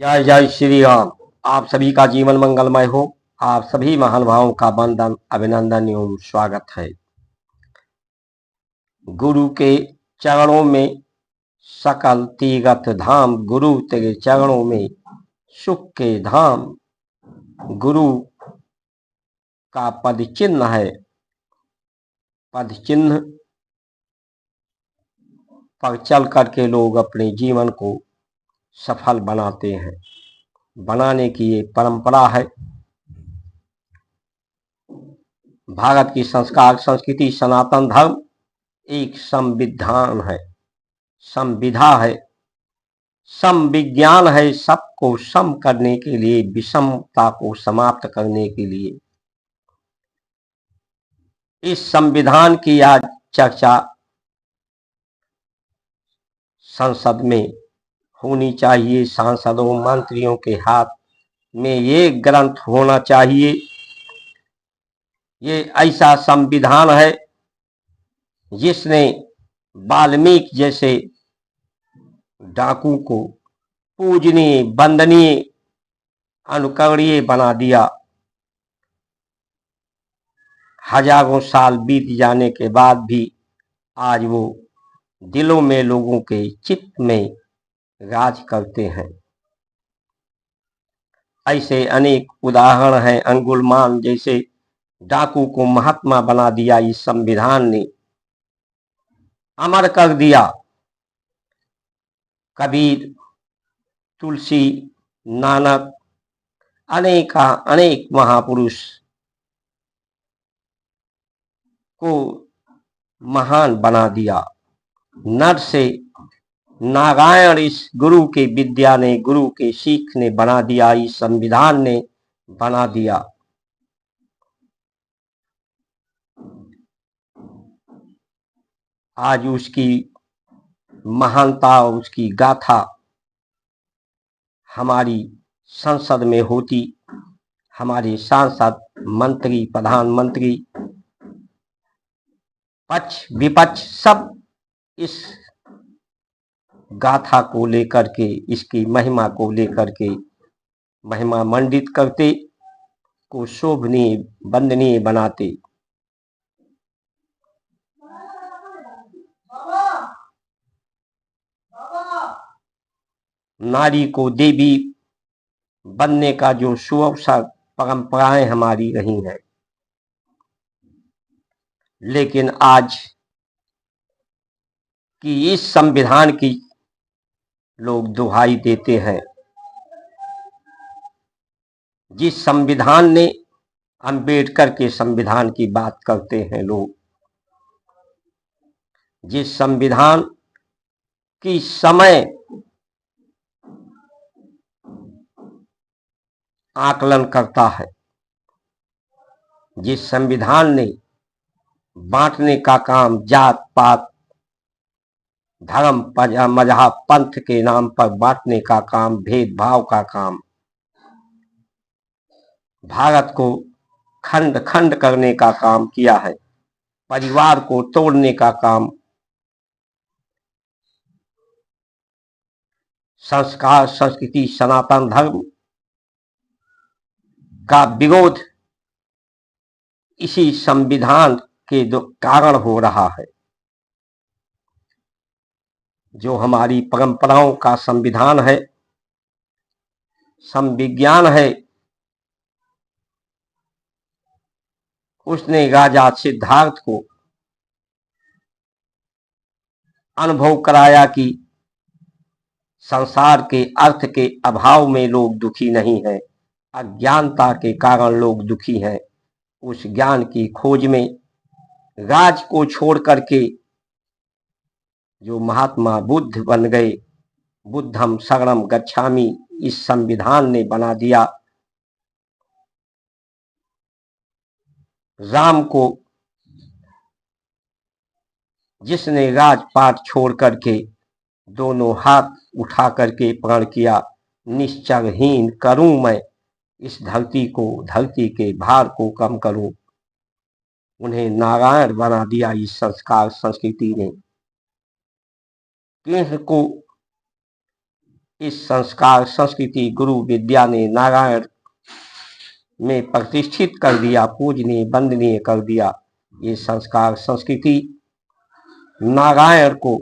जय जय श्री राम। आप सभी का जीवन मंगलमय हो। आप सभी महानुभावों का वंदन अभिनंदन एवं स्वागत है। गुरु के चरणों में सकल तीरथ धाम, गुरु तेरे चरणों में सुख के धाम। गुरु का पद चिन्ह है, पद चिन्ह पर चल करके लोग अपने जीवन को सफल बनाते हैं। बनाने की ये परंपरा है। भारत की संस्कार संस्कृति सनातन धर्म एक संविधान है, संविधा है, संविज्ञान है। सबको सम करने के लिए, विषमता को समाप्त करने के लिए इस संविधान की आज चर्चा संसद में होनी चाहिए। सांसदों मंत्रियों के हाथ में ये ग्रंथ होना चाहिए। ये ऐसा संविधान है जिसने वाल्मीकि जैसे डाकू को पूजनीय, वंदनीय, अनुकरणीय बना दिया। हजारों साल बीत जाने के बाद भी आज वो दिलों में, लोगों के चित्त में राज करते हैं। ऐसे अनेक उदाहरण हैं। अंगुलमान जैसे डाकू को महात्मा बना दिया इस संविधान ने, अमर कर दिया। कबीर, तुलसी, नानक, अनेक महापुरुष को महान बना दिया। नर से नारायण इस गुरु के विद्या ने, गुरु के सीख ने बना दिया, इस संविधान ने बना दिया। आज उसकी महानता, उसकी गाथा हमारी संसद में होती। हमारे सांसद, मंत्री, प्रधानमंत्री, पक्ष विपक्ष सब इस गाथा को लेकर के, इसकी महिमा को लेकर के महिमा मंडित करते, को शोभनीय, वंदनीय बनाते। नारी को देवी बनने का जो सुअवसर परंपराएं हमारी रही हैं, लेकिन आज की इस संविधान की लोग दुहाई देते हैं। जिस संविधान ने, अंबेडकर के संविधान की बात करते हैं लोग, जिस संविधान की समय आकलन करता है, जिस संविधान ने बांटने का काम, जात पात, धर्म, मजहब, पंथ के नाम पर बांटने का काम, भेदभाव का काम, भारत को खंड खंड करने का काम किया है, परिवार को तोड़ने का काम, संस्कार संस्कृति सनातन धर्म का विरोध इसी संविधान के कारण हो रहा है। जो हमारी परंपराओं का संविधान है, संविज्ञान है, उसने राजा सिद्धार्थ को अनुभव कराया कि संसार के अर्थ के अभाव में लोग दुखी नहीं हैं, अज्ञानता के कारण लोग दुखी हैं। उस ज्ञान की खोज में राज को छोड़ करके जो महात्मा बुद्ध बन गए, बुद्धम शरणम गच्छामि, इस संविधान ने बना दिया। राम को जिसने राजपाट छोड़ करके दोनों हाथ उठा करके प्रण किया, निश्चरहीन करूं मैं इस धरती को, धरती के भार को कम करूं, उन्हें नारायण बना दिया इस संस्कार संस्कृति ने। कृष्ण को इस संस्कार संस्कृति गुरु विद्या ने नारायण में प्रतिष्ठित कर दिया, पूजनीय वंदनीय कर दिया। ये संस्कार संस्कृति नारायण को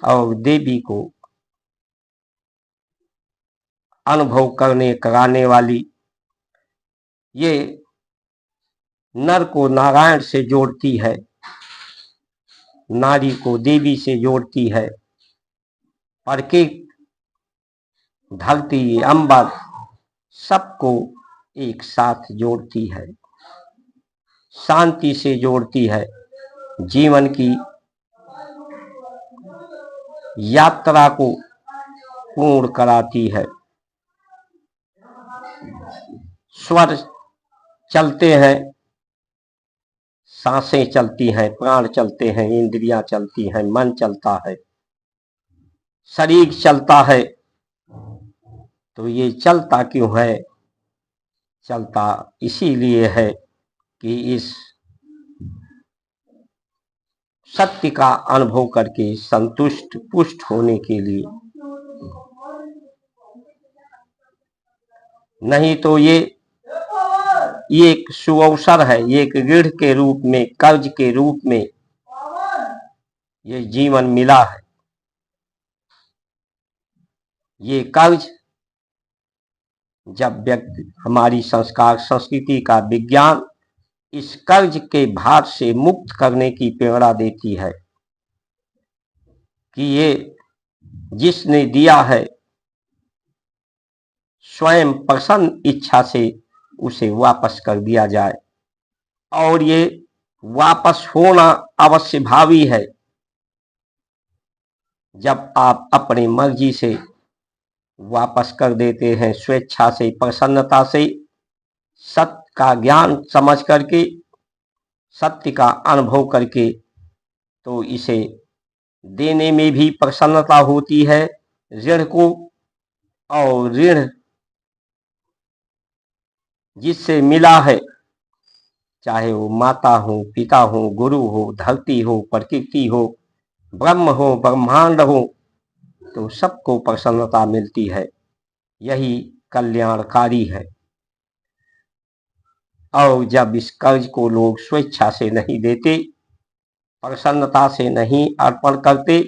और देवी को अनुभव करने कराने वाली, ये नर को नारायण से जोड़ती है, नारी को देवी से जोड़ती है, प्रकृति धरती अंबर सबको एक साथ जोड़ती है, शांति से जोड़ती है, जीवन की यात्रा को पूर्ण कराती है। स्वर चलते हैं, सांसें चलती हैं, प्राण चलते हैं, इंद्रियां चलती हैं, मन चलता है, शरीर चलता है। तो ये चलता क्यों है? चलता इसीलिए है कि इस सत्य का अनुभव करके संतुष्ट पुष्ट होने के लिए। नहीं तो ये एक सुअवसर है, ये एक ऋण के रूप में, कर्ज के रूप में ये जीवन मिला है। ये कर्ज जब व्यक्ति, हमारी संस्कार संस्कृति का विज्ञान इस कर्ज के भार से मुक्त करने की प्रेरणा देती है कि ये जिसने दिया है स्वयं प्रसन्न इच्छा से उसे वापस कर दिया जाए, और ये वापस होना अवश्य भावी है। जब आप अपनी मर्जी से वापस कर देते हैं, स्वेच्छा से, प्रसन्नता से, सत्य का ज्ञान समझ करके, सत्य का अनुभव करके, तो इसे देने में भी प्रसन्नता होती है ऋण को, और ऋण जिससे मिला है, चाहे वो माता हो, पिता हो, गुरु हो, धरती हो, प्रकृति हो, ब्रह्म हो, ब्रह्मांड हो, तो सबको प्रसन्नता मिलती है। यही कल्याणकारी है। और जब इस कर्ज को लोग स्वेच्छा से नहीं देते, प्रसन्नता से नहीं अर्पण करते,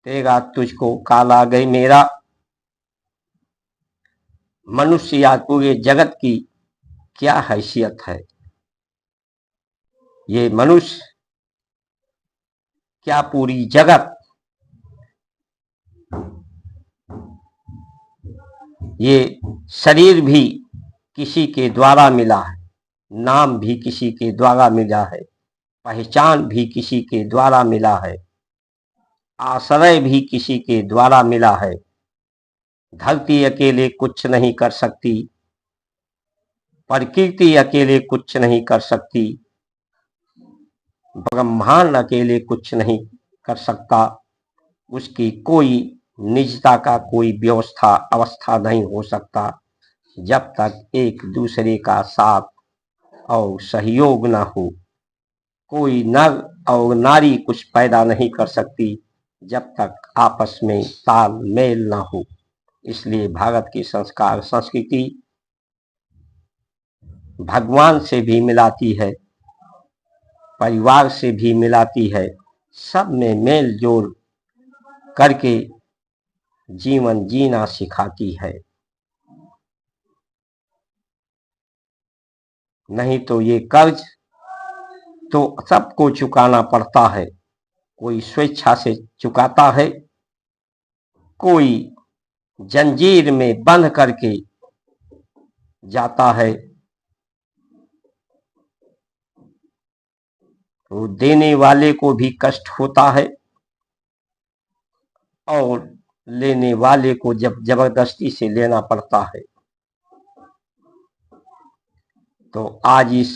तेरा तुझको काला गई मेरा, मनुष्य या पूरे जगत की क्या हैसियत है? ये मनुष्य क्या पूरी जगत, ये शरीर भी किसी के द्वारा मिला है, नाम भी किसी के द्वारा मिला है, पहचान भी किसी के द्वारा मिला है, आश्रय भी किसी के द्वारा मिला है। धरती अकेले कुछ नहीं कर सकती, प्रकृति अकेले कुछ नहीं कर सकती, ब्रह्मांड अकेले कुछ नहीं कर सकता। उसकी कोई निजता का कोई व्यवस्था अवस्था नहीं हो सकता जब तक एक दूसरे का साथ और सहयोग न हो। कोई नर और नारी कुछ पैदा नहीं कर सकती जब तक आपस में तालमेल न हो। इसलिए भारत की संस्कार संस्कृति भगवान से भी मिलाती है, परिवार से भी मिलाती है, सब में मेल जोल करके जीवन जीना सिखाती है। नहीं तो ये कर्ज तो सबको चुकाना पड़ता है। कोई स्वेच्छा से चुकाता है, कोई जंजीर में बंध करके जाता है। तो देने वाले को भी कष्ट होता है और लेने वाले को जब जबरदस्ती से लेना पड़ता है। तो आज इस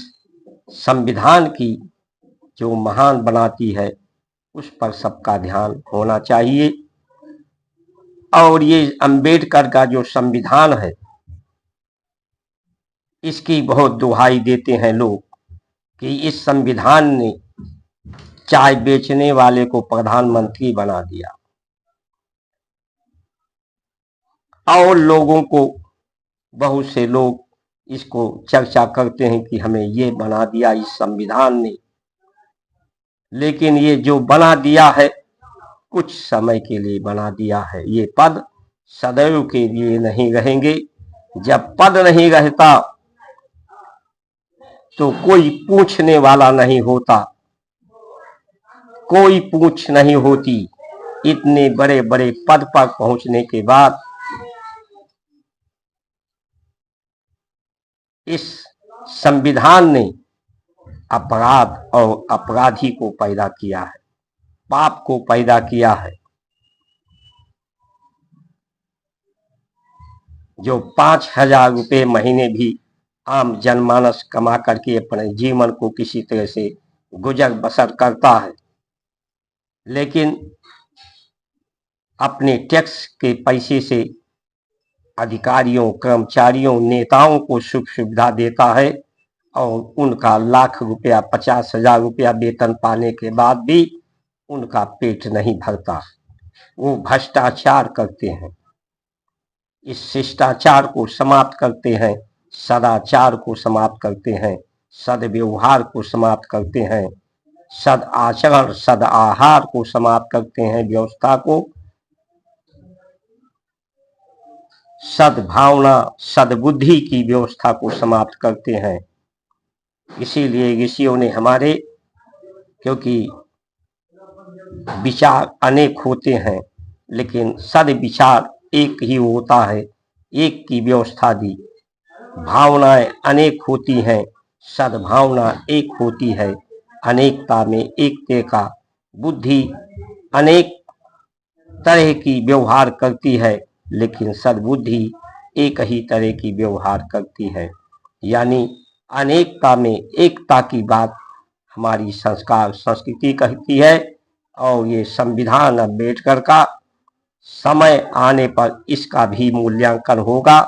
संविधान की जो महान बनाती है उस पर सबका ध्यान होना चाहिए। और ये अंबेडकर का जो संविधान है इसकी बहुत दुहाई देते हैं लोग कि इस संविधान ने चाय बेचने वाले को प्रधानमंत्री बना दिया। और लोगों को, बहुत से लोग इसको चर्चा करते हैं कि हमें ये बना दिया इस संविधान ने, लेकिन ये जो बना दिया है कुछ समय के लिए बना दिया है। ये पद सदैव के लिए नहीं रहेंगे। जब पद नहीं रहता तो कोई पूछने वाला नहीं होता, कोई पूछ नहीं होती। इतने बड़े बड़े पद पर पहुंचने के बाद इस संविधान ने अपराध और अपराधी को पैदा किया है, पाप को पैदा किया है। जो 5,000 रुपये महीने भी आम जनमानस कमा करके अपने जीवन को किसी तरह से गुजर बसर करता है, लेकिन अपने टैक्स के पैसे से अधिकारियों, कर्मचारियों, नेताओं को सुख सुविधा देता है और उनका लाख रुपया, 50,000 रुपया वेतन पाने के बाद भी उनका पेट नहीं भरता। वो भ्रष्टाचार करते हैं। इस शिष्टाचार को समाप्त करते हैं, सदाचार को समाप्त करते हैं, सदव्यवहार को समाप्त करते हैं, सद आचरण, सद आहार को समाप्त करते हैं, व्यवस्था को, सद्भावना, सद्बुद्धि की व्यवस्था को समाप्त करते हैं। इसीलिए ऋषियों ने हमारे, क्योंकि विचार अनेक होते हैं लेकिन सद विचार एक ही होता है, एक की व्यवस्था दी। भावनाएं अनेक होती हैं, सद्भावना एक होती है। अनेकता में एकता का बुद्धि अनेक तरह की व्यवहार करती है, लेकिन सद्बुद्धि एक ही तरह की व्यवहार करती है। यानी अनेकता में एकता की बात हमारी संस्कार संस्कृति कहती है। और ये संविधान अम्बेडकर का समय आने पर इसका भी मूल्यांकन होगा,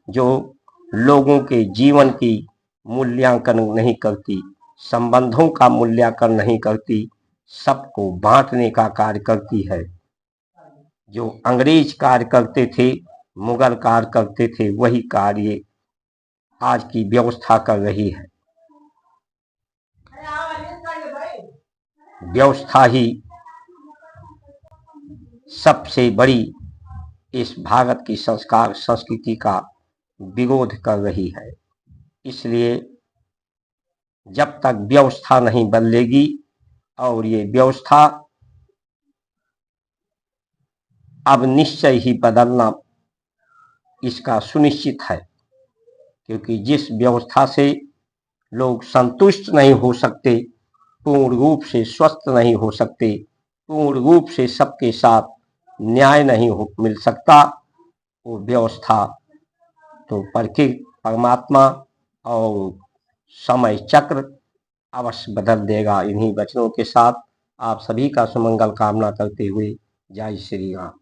जो लोगों के जीवन की मूल्यांकन नहीं करती, संबंधों का मूल्यांकन नहीं करती, सबको बांटने का कार्य करती है। जो अंग्रेज कार्य करते थे, मुगल कार्य करते थे, वही कार्य आज की व्यवस्था कर रही है। व्यवस्था ही सबसे बड़ी इस भारत की संस्कार संस्कृति का विरोध कर रही है। इसलिए जब तक व्यवस्था नहीं बदलेगी, और ये व्यवस्था अब निश्चय ही बदलना इसका सुनिश्चित है, क्योंकि जिस व्यवस्था से लोग संतुष्ट नहीं हो सकते, पूर्ण रूप से स्वस्थ नहीं हो सकते, पूर्ण रूप से सबके साथ न्याय नहीं मिल सकता, वो व्यवस्था तो प्रकृति, परमात्मा और समय चक्र अवश्य बदल देगा। इन्हीं वचनों के साथ आप सभी का सुमंगल कामना करते हुए जय श्री राम।